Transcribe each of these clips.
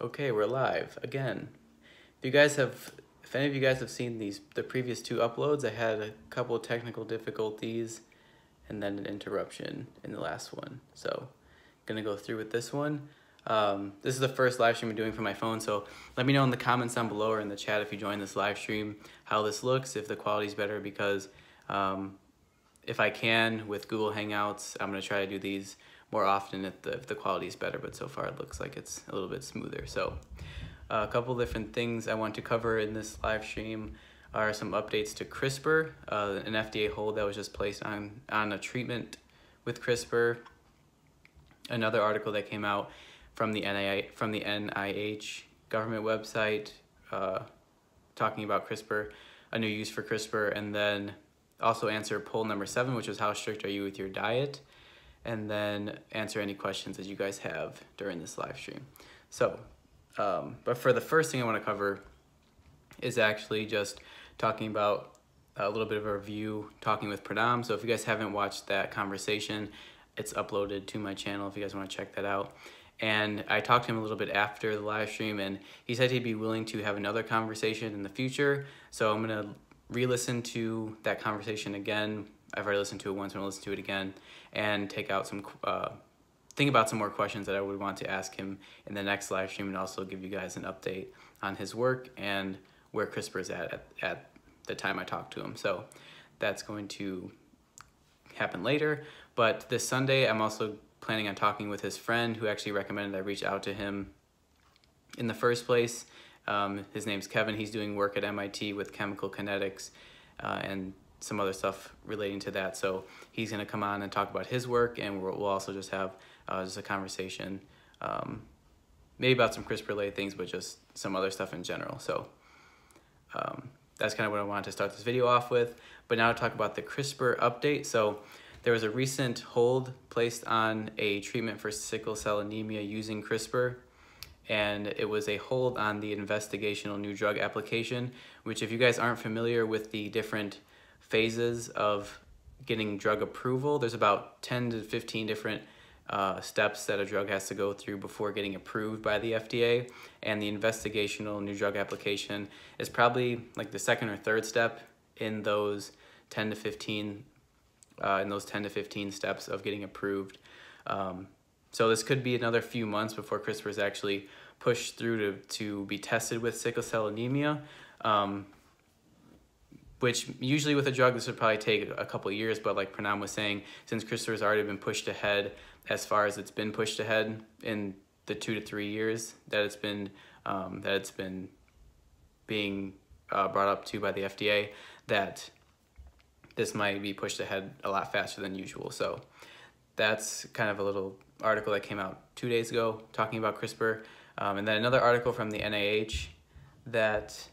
Okay, we're live again. If any of you guys have seen the previous two uploads, I had a couple of technical difficulties and then an interruption in the last one. So, gonna go through with this one. This is the first live stream I'm doing from my phone, so let me know in the comments down below or in the chat if you join this live stream how this looks, if the quality's better, because if I can with Google Hangouts, I'm gonna try to do these more often if the quality is better, but so far it looks like it's a little bit smoother. So a couple different things I want to cover in this live stream are some updates to CRISPR, an FDA hold that was just placed on a treatment with CRISPR, another article that came out from the NIH government website talking about CRISPR, a new use for CRISPR, and then also answer poll number 7, which is how strict are you with your diet, and then answer any questions that you guys have during this live stream. So, but for the first thing I want to cover is actually just talking about a little bit of a review, talking with Pranam. So if you guys haven't watched that conversation, it's uploaded to my channel if you guys want to check that out. And I talked to him a little bit after the live stream, and he said he'd be willing to have another conversation in the future. So I'm going to re-listen to that conversation again. I've already listened to it once, I'm going to listen to it again and take out some, think about some more questions that I would want to ask him in the next live stream, and also give you guys an update on his work and where CRISPR is at the time I talked to him. So that's going to happen later. But this Sunday, I'm also planning on talking with his friend who actually recommended I reach out to him in the first place. His name's Kevin. He's doing work at MIT with chemical kinetics and some other stuff relating to that. So he's going to come on and talk about his work, and we'll also just have just a conversation, maybe about some CRISPR-related things, but just some other stuff in general. So that's kind of what I wanted to start this video off with. But now to talk about the CRISPR update. So there was a recent hold placed on a treatment for sickle cell anemia using CRISPR, and it was a hold on the investigational new drug application, which, if you guys aren't familiar with the different phases of getting drug approval, there's about 10 to 15 different steps that a drug has to go through before getting approved by the FDA, and the investigational new drug application is probably like the second or third step in those 10 to 15 steps of getting approved. So this could be another few months before CRISPR is actually pushed through to be tested with sickle cell anemia, which usually with a drug this would probably take a couple of years, but like Pranam was saying, since CRISPR has already been pushed ahead as far as it's been pushed ahead in the 2 to 3 years that it's been being brought up to by the FDA, that this might be pushed ahead a lot faster than usual. So that's kind of a little article that came out 2 days ago talking about CRISPR. And then another article from the NIH that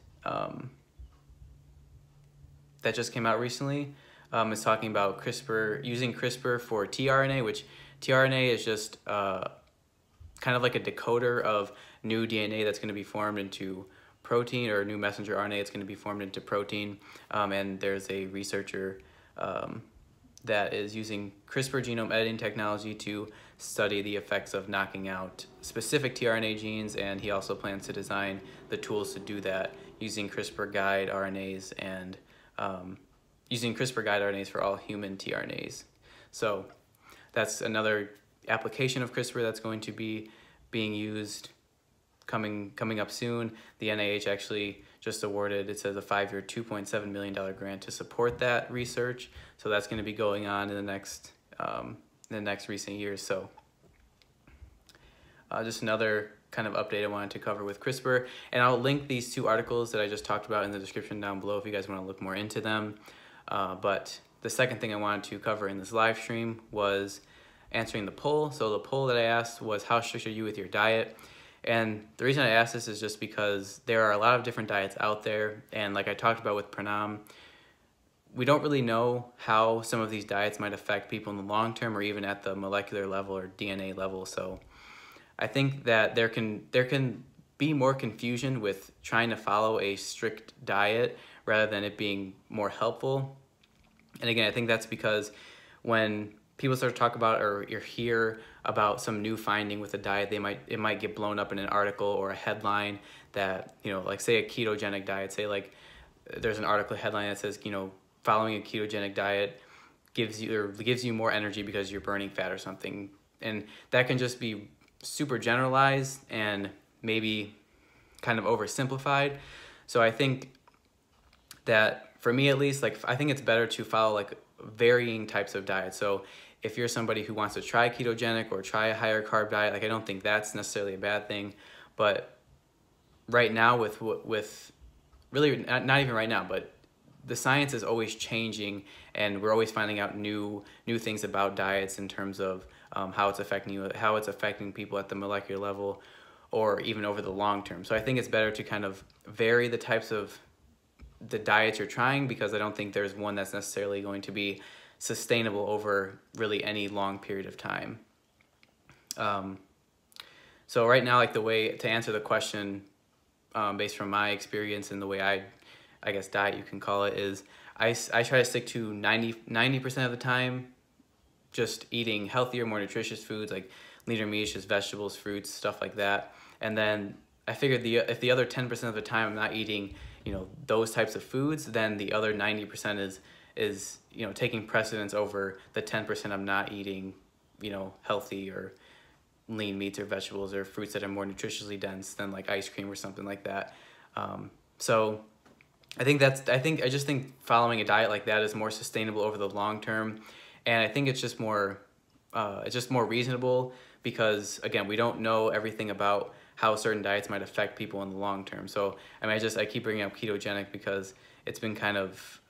that just came out recently is talking about CRISPR, using CRISPR for tRNA, which tRNA is just kind of like a decoder of new DNA that's going to be formed into protein, or new messenger RNA that's going to be formed into protein. And there's a researcher that is using CRISPR genome editing technology to study the effects of knocking out specific tRNA genes, and he also plans to design the tools to do that using CRISPR guide RNAs and using CRISPR guide RNAs for all human tRNAs. So that's another application of CRISPR that's going to be being used coming up soon. The NIH actually just awarded, it says, a 5-year, $2.7 million grant to support that research. So that's going to be going on in the next recent years. So just another kind of update I wanted to cover with CRISPR, and I'll link these two articles that I just talked about in the description down below if you guys want to look more into them. But the second thing I wanted to cover in this live stream was answering the poll. So the poll that I asked was, how strict are you with your diet? And the reason I asked this is just because there are a lot of different diets out there, and like I talked about with Pranam, we don't really know how some of these diets might affect people in the long term, or even at the molecular level or DNA level. So I think that there can be more confusion with trying to follow a strict diet rather than it being more helpful. And again, I think that's because when people start to talk about or you hear about some new finding with a diet, it might get blown up in an article or a headline that, you know, like say a ketogenic diet, say like there's an article headline that says, you know, following a ketogenic diet gives you more energy because you're burning fat or something. And that can just be super generalized and maybe kind of oversimplified. So I think that for me at least, like I think it's better to follow like varying types of diets. So if you're somebody who wants to try ketogenic or try a higher carb diet, like I don't think that's necessarily a bad thing. But right now with really not even right now, but the science is always changing, and we're always finding out new things about diets in terms of how it's affecting you, how it's affecting people at the molecular level, or even over the long term. So I think it's better to kind of vary the types of the diets you're trying, because I don't think there's one that's necessarily going to be sustainable over really any long period of time. So right now, like the way to answer the question based from my experience and the way I guess diet you can call it, is I try to stick to 90% of the time just eating healthier, more nutritious foods like leaner meats, just vegetables, fruits, stuff like that. And then I figured if the other 10% of the time I'm not eating, you know, those types of foods, then the other 90% is you know, taking precedence over the 10% I'm not eating, you know, healthy or lean meats or vegetables or fruits that are more nutritionally dense than like ice cream or something like that. So I just think following a diet like that is more sustainable over the long term, and I think it's just more reasonable, because again, we don't know everything about how certain diets might affect people in the long term. So I mean, I keep bringing up ketogenic because it's been kind of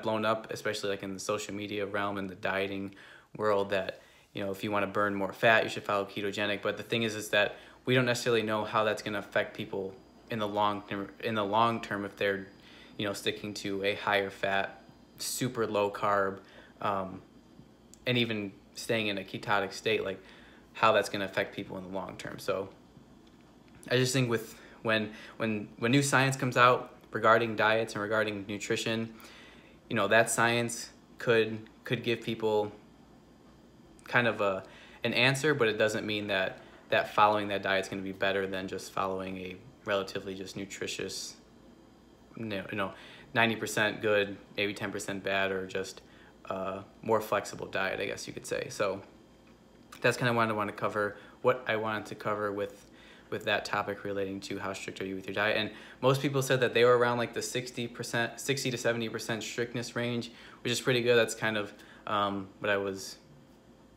blown up, especially like in the social media realm and the dieting world, that, you know, if you want to burn more fat, you should follow ketogenic. But the thing is that we don't necessarily know how that's going to affect people in the long term if they're, you know, sticking to a higher fat, super low carb, and even staying in a ketotic state, like how that's going to affect people in the long term. So I just think when new science comes out regarding diets and regarding nutrition, you know, that science could give people kind of an answer, but it doesn't mean that following that diet is going to be better than just following a relatively just nutritious, you know, 90% good, maybe 10% bad, or just more flexible diet, I guess you could say. So that's kind of what I wanted to cover with that topic relating to how strict are you with your diet. And most people said that they were around like the 60 to 70% strictness range, which is pretty good. That's kind of what I was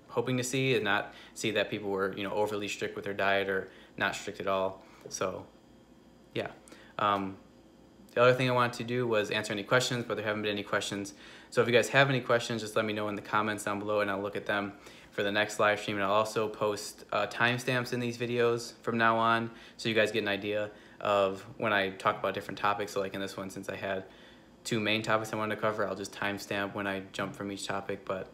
hoping to see, and not see that people were, you know, overly strict with their diet or not strict at all. So yeah. The other thing I wanted to do was answer any questions, but there haven't been any questions. So if you guys have any questions, just let me know in the comments down below, and I'll look at them for the next live stream. And I'll also post timestamps in these videos from now on, so you guys get an idea of when I talk about different topics. So like in this one, since I had two main topics I wanted to cover, I'll just timestamp when I jump from each topic. But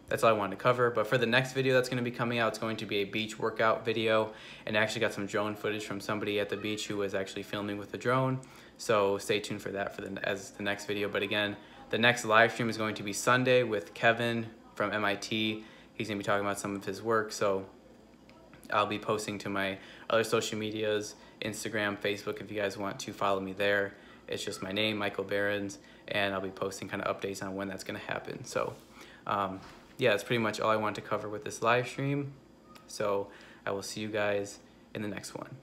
that's all I wanted to cover. But for the next video that's going to be coming out, it's going to be a beach workout video, and I actually got some drone footage from somebody at the beach who was actually filming with the drone. So stay tuned for that as the next video. But again, the next live stream is going to be Sunday with Kevin from MIT. He's going to be talking about some of his work. So I'll be posting to my other social medias, Instagram, Facebook, if you guys want to follow me there. It's just my name, Michael Behrens, and I'll be posting kind of updates on when that's going to happen. So yeah, that's pretty much all I wanted to cover with this live stream. So I will see you guys in the next one.